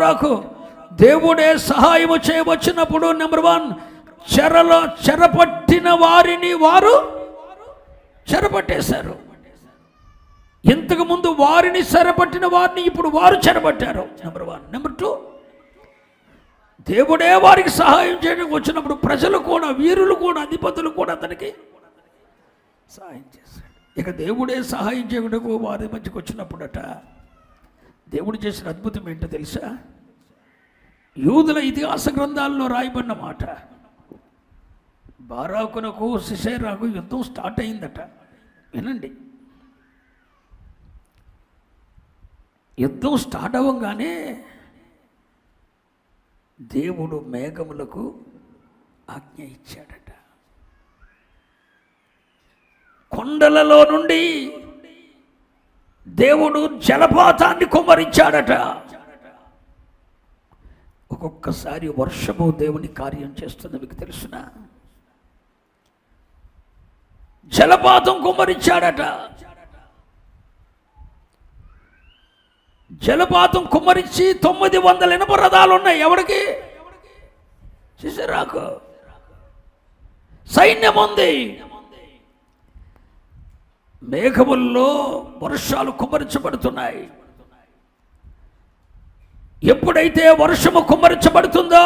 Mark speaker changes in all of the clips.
Speaker 1: దెబోరాకు దేవుడే సహాయము చేయవచ్చినప్పుడు నెంబర్ 1, చెరపట్టిన వారిని వారు చెరపట్టేశారు. ఇంతకు ముందు వారిని చెరపట్టిన వారిని ఇప్పుడు వారు చెరపట్టారు. నెంబర్ 1. నెంబర్ 2, దేవుడే వారికి సహాయం చేయడానికి వచ్చినప్పుడు ప్రజలు కూడా, వీరులు కూడా, అధిపతులు కూడా అతనికి సహాయం చేశాడు. ఇక దేవుడే సహాయం చేయడానికి వారి మధ్యకి వచ్చినప్పుడట దేవుడు చేసిన అద్భుతం ఏంటో తెలుసా? యూదుల ఇతిహాస గ్రంథాల్లో రాయబడిన మాట, బారాకునకు సిసెరాకు యుద్ధం స్టార్ట్ అయిందట. వినండి, యుద్ధం స్టార్ట్ అవ్వగానే దేవుడు మేఘములకు ఆజ్ఞ ఇచ్చాడట. కొండలలో నుండి దేవుడు జలపాతాన్ని కుమ్మరించాడట. ఒక్కొక్కసారి వర్షము దేవుని కార్యం చేస్తుంది, మీకు తెలుసునా? జలపాతం కుమ్మరించాడట. జలపాతం కుమ్మరించి 900 ఇనుప రథాలు ఉన్నాయి. ఎవరికి? సిసెరాకు. సైన్యం ఉంది. మేఘముల్లో వర్షాలు కుమ్మరించబడుతున్నాయి. ఎప్పుడైతే వర్షము కుమ్మరించబడుతుందో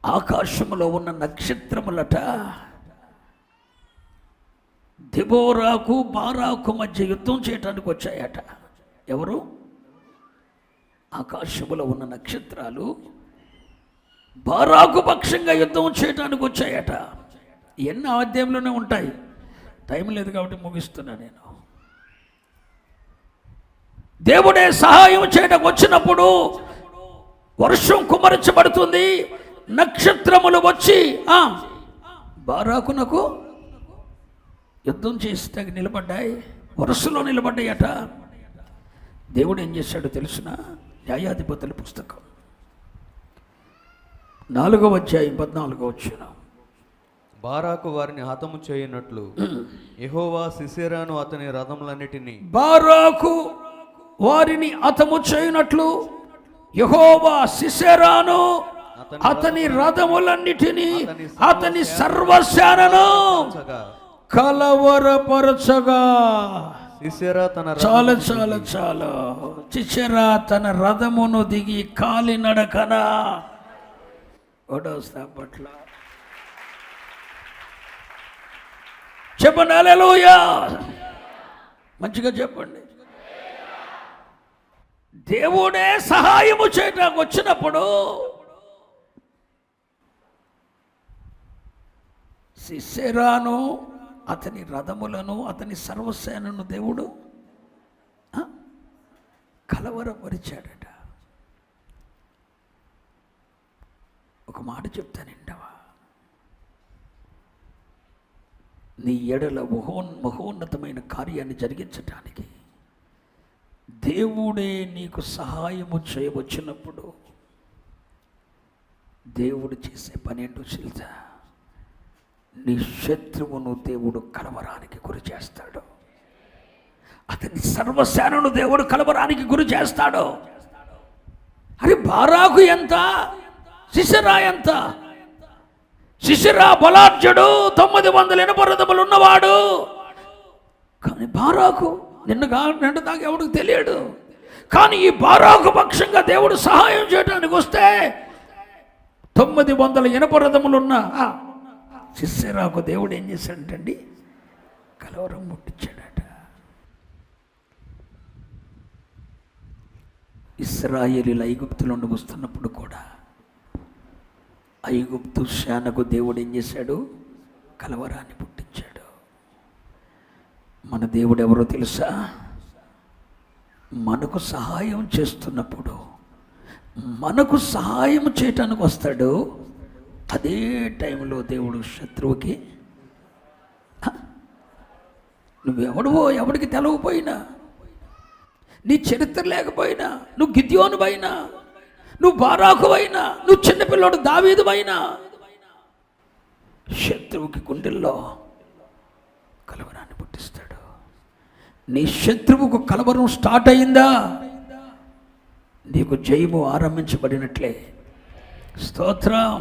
Speaker 1: ఆకాశంలో ఉన్న నక్షత్రములట దెబోరాకు బారాకు మధ్య యుద్ధం చేయటానికి వచ్చాయట. ఎవరు? ఆకాశంలో ఉన్న నక్షత్రాలు బారాకు పక్షంగా యుద్ధం చేయటానికి వచ్చాయట. ఎన్నో అధ్యాయంలోనే ఉంటాయి, టైం లేదు కాబట్టి ముగిస్తున్నా నేను. దేవుడే సహాయం చేయడానికి వచ్చినప్పుడు వర్షం కుమ్మరించబడుతుంది. నక్షత్రములు వచ్చి బారాకునకు యుద్ధం చేసేటానికి నిలబడ్డాయి. వరుసలో నిలబడ్డాయట. దేవుడు ఏం చేశాడో తెలుసిన? న్యాయాధిపతుల పుస్తకం 4వ అధ్యాయం 14వ వచనం,
Speaker 2: బారాకు వారిని హతము చేయనట్లు యెహోవా సిసెరాను అతని రథములన్నిటినీ,
Speaker 1: బారాకు వారిని హతము చేయనట్లు యెహోవా సిసెరాను అతని రథములన్నిటినీ అతని సర్వసేనను కలవరపరచగా. చాలా సిసెరా తన రథమును దిగి కాలినడకన పట్ల చెప్పండి హల్లెలూయా, మంచిగా చెప్పండి. దేవుడే సహాయము చేయడానికి వచ్చినప్పుడు సిసెరాను అతని రథములను అతని సర్వసేనను దేవుడు కలవరపరిచాడట. ఒక మాట చెప్తానంటవా, నీ ఎడల మహోన్నతమైన కార్యాన్ని జరిగించటానికి దేవుడే నీకు సహాయము చేయవచ్చినప్పుడు దేవుడు చేసే పని ఏంటో తెలుసా? నీ శత్రువును దేవుడు కలవరానికి గురి చేస్తాడు. అతని సర్వసేనను దేవుడు కలవరానికి గురి చేస్తాడు. అరే బారాకు ఎంత, సిసెరా ఎంత? సిసెరా బలార్జుడు, 900 ఇనుప రథములు ఉన్నవాడు. కానీ బారాకు నిన్న దాకా ఎవడికి తెలియడు. కానీ ఈ బారాకు పక్షంగా దేవుడు సహాయం చేయడానికి వస్తే 900 ఇనుప రథములున్న సిసెరాకు దేవుడు ఏం చేశాడంటండి? కలవరం ముట్టించాడట. ఇశ్రాయేలీయులు ఐగుప్తులో నుండి వస్తున్నప్పుడు కూడా ఐగుప్తు సేనకు దేవుడు ఏం చేశాడు? కలవరాన్ని పుట్టించాడు. మన దేవుడు ఎవరో తెలుసా? మనకు సహాయం చేస్తున్నప్పుడు మనకు సహాయం చేయటానికి వస్తాడు. అదే టైంలో దేవుడు శత్రువుకి, నువ్వెవడవో ఎవడికి తెలవపోయినా, నీ చరిత్ర లేకపోయినా, నువ్వు గిద్యోను అయినా, నువ్వు బారాకు అయినా, నువ్వు చిన్నపిల్లోడు దావీదు అయినా, శత్రువుకి గుండెల్లో కలవరాన్ని పుట్టిస్తాడు. నీ శత్రువుకు కలవరం స్టార్ట్ అయిందా? నీకు జయము ఆరంభించబడినట్లే. స్తోత్రం.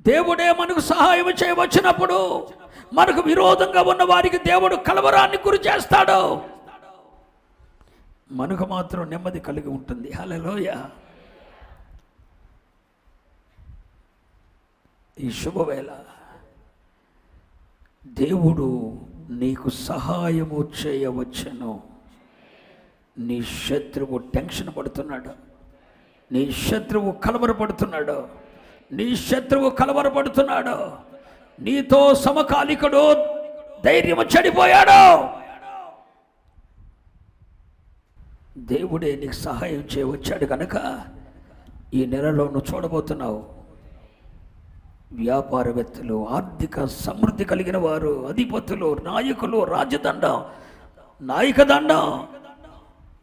Speaker 1: దేవుడే మనకు సహాయం చేయవచ్చినప్పుడు మనకు విరోధంగా ఉన్న వారికి దేవుడు కలవరాన్ని గురి చేస్తాడు, మనకు మాత్రం నెమ్మది కలిగి ఉంటుంది. హల్లెలూయా. ఈ శుభవేళ దేవుడు నీకు సహాయము చేయవచ్చును. నీ శత్రువు టెన్షన్ పడుతున్నాడు, నీ శత్రువు కలవరపడుతున్నాడు, నీ శత్రువు కలవరపడుతున్నాడు, నీతో సమకాలికుడు ధైర్యం చెడిపోయాడు. దేవుడే నీకు సహాయం చేయవచ్చాడు కనుక ఈ నెలలో నువ్వు చూడబోతున్నావు. వ్యాపారవేత్తలు, ఆర్థిక సమృద్ధి కలిగిన వారు, అధిపతులు, నాయకులు, రాజదండం, నాయకదండం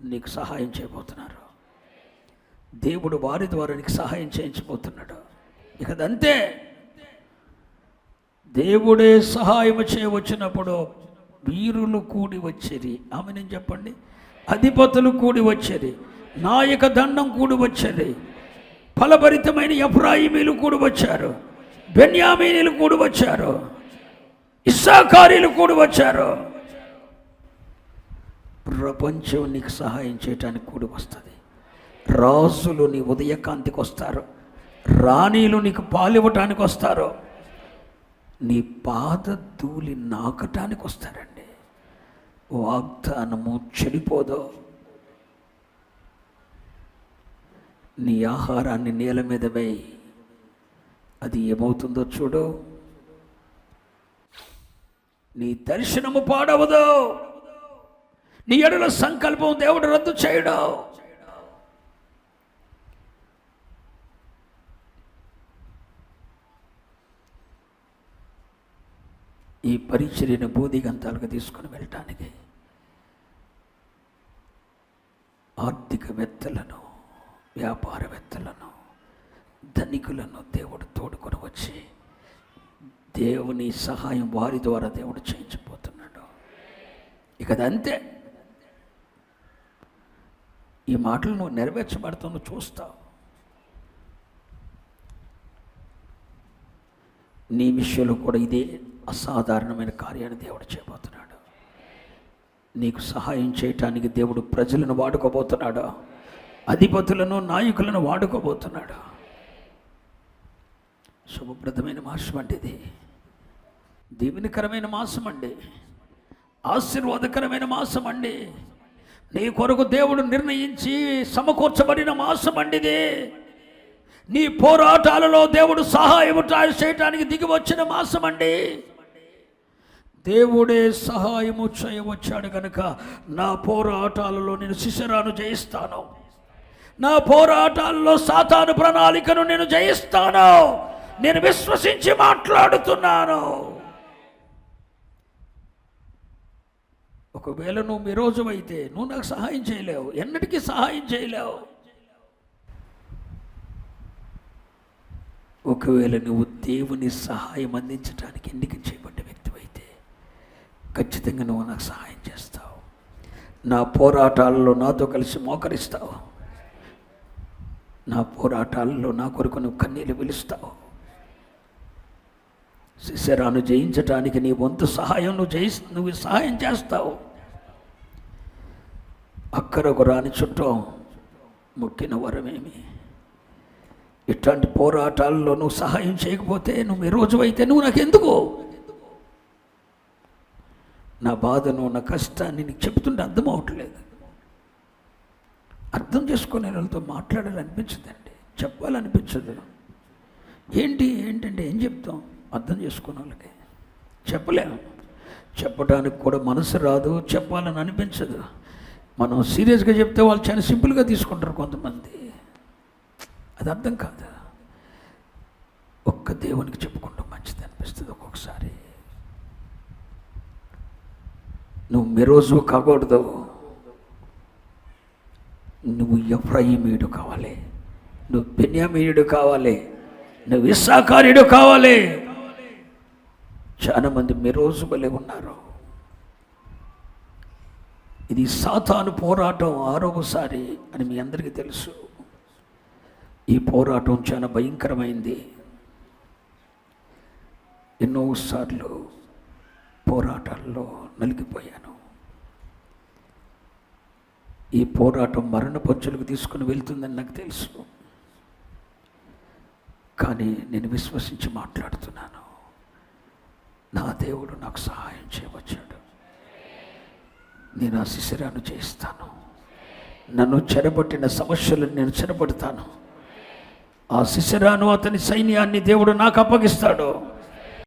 Speaker 1: నీకు సహాయం చేయబోతున్నారు. దేవుడు వారి ద్వారా నీకు సహాయం చేయించబోతున్నాడు. ఇక అదంతే. దేవుడే సహాయం చేయవచ్చినప్పుడు వీరులు కూడి వచ్చేది. ఆమె నేను చెప్పండి. అధిపతులు కూడి వచ్చేది, నాయక దండం కూడి వచ్చేది, ఫలభరితమైన ఎఫ్రాయిమీలు కూడి వచ్చారు, బెన్యామీనీలు కూడి వచ్చారు, ఇస్సాకారీలు కూడి వచ్చారు. ప్రపంచం నీకు సహాయం చేయటానికి కూడి వస్తుంది. రాజులు నీ ఉదయకాంతికి వస్తారు, రాణీలు నీకు పాలివ్వటానికి వస్తారు, నీ పాద ధూళి నాకటానికి వస్తారండి. వాగ్దానము చెడిపోదో. నీ ఆహారాన్ని నేల మీద వేయి, అది ఏమవుతుందో చూడు. నీ దర్శనము పాడవదు, నీ ఎడల సంకల్పం దేవుడు రద్దు చేయడు. ఈ పరిచర్యను బూదిగంతాలకు తీసుకుని వెళ్ళటానికి ఆర్థికవేత్తలను, వ్యాపారవేత్తలను, ధనికులను దేవుడు తోడుకొని వచ్చి దేవుని సహాయం వారి ద్వారా దేవుడు చేయించబోతున్నాడు. ఇక అదంతే. ఈ మాటలు నువ్వు నెరవేర్చబడతావు, నువ్వు చూస్తావు. నీ విషయంలో కూడా ఇదే అసాధారణమైన కార్యాన్ని దేవుడు చేయబోతున్నాడు. నీకు సహాయం చేయటానికి దేవుడు ప్రజలను వాడుకోబోతున్నాడు, అధిపతులను, నాయకులను వాడుకోబోతున్నాడు. శుభప్రదమైన మాసం అండి ఇది. దీవెనకరమైన మాసం అండి, ఆశీర్వాదకరమైన మాసం అండి. నీ కొరకు దేవుడు నిర్ణయించి సమకూర్చబడిన మాసం అండి ఇది. నీ పోరాటాలలో దేవుడు సహాయం చేయటానికి దిగి వచ్చిన మాసం అండి. దేవుడే సహాయము చేయవచ్చాడు కనుక నా పోరాటాలలో నేను సిసెరాను జయిస్తాను, నా పోరాటాల్లో సాతాను ప్రణాళికను నేను జయిస్తాను. నేను విశ్వసించి మాట్లాడుతున్నాను. ఒకవేళ నువ్వు మీ రోజు అయితే నువ్వు నాకు సహాయం చేయలేవు, ఎన్నటికీ సహాయం చేయలేవు. ఒకవేళ నువ్వు దేవుని సహాయం అందించడానికి ఎన్నిక చేయబడ్డ వ్యక్తివైతే ఖచ్చితంగా నువ్వు నాకు సహాయం చేస్తావు. నా పోరాటాలలో నాతో కలిసి మోకరిస్తావు, నా పోరాటాలలో నా కొరకు నువ్వు కన్నీళ్ళు పిలుస్తావు. సిసెరాను జయించటానికి నీ వంతు సహాయం నువ్వు సహాయం చేస్తావు. అక్కరకు రాని చుట్టం మొక్కిన వరమేమి. ఇట్లాంటి పోరాటాల్లో నువ్వు సహాయం చేయకపోతే నువ్వు ఈ రోజు అయితే నువ్వు నాకెందుకు? నా బాధను, నా కష్టాన్ని నీకు చెబుతుంటే అర్థం అవట్లేదు. అర్థం చేసుకునే వాళ్ళతో మాట్లాడాలనిపించదండి, చెప్పాలనిపించదు. ఏంటంటే ఏం చెప్తాం? అర్థం చేసుకునే వాళ్ళకి చెప్పలేము. చెప్పడానికి కూడా మనసు రాదు, చెప్పాలని అనిపించదు. మనం సీరియస్గా చెప్తే వాళ్ళు చాలా సింపుల్గా తీసుకుంటారు కొంతమంది. అది అర్థం కాదు. ఒక్క దేవునికి చెప్పుకుంటూ మంచిది అనిపిస్తుంది ఒక్కొక్కసారి. నువ్వు మీరోజు కాకూడదు, నువ్వు ఎఫ్రాయిమీయుడు కావాలి, నువ్వు బెన్యామీయుడు కావాలి, నువ్వు ఇస్సాకారీయుడు కావాలి. చాలామంది మీరోజు వలె ఉన్నారు. ఇది సాతాను పోరాటం 6వసారి అని మీ అందరికీ తెలుసు. ఈ పోరాటం చాలా భయంకరమైంది. ఎన్నోసార్లు పోరాటాల్లో నలిగిపోయాను. ఈ పోరాటం మరణ పంచులకు తీసుకుని వెళ్తుందని నాకు తెలుసు. కానీ నేను విశ్వసించి మాట్లాడుతున్నాను. నా దేవుడు నాకు సహాయం చేయవచ్చాడు. నేను ఆ శిశిరాన్ని చేయిస్తాను. నన్ను చెరబట్టిన సమస్యలను నేను చెరబడతాను. ఆ శిశిరాను అతని సైన్యాన్ని దేవుడు నాకు అప్పగిస్తాడు.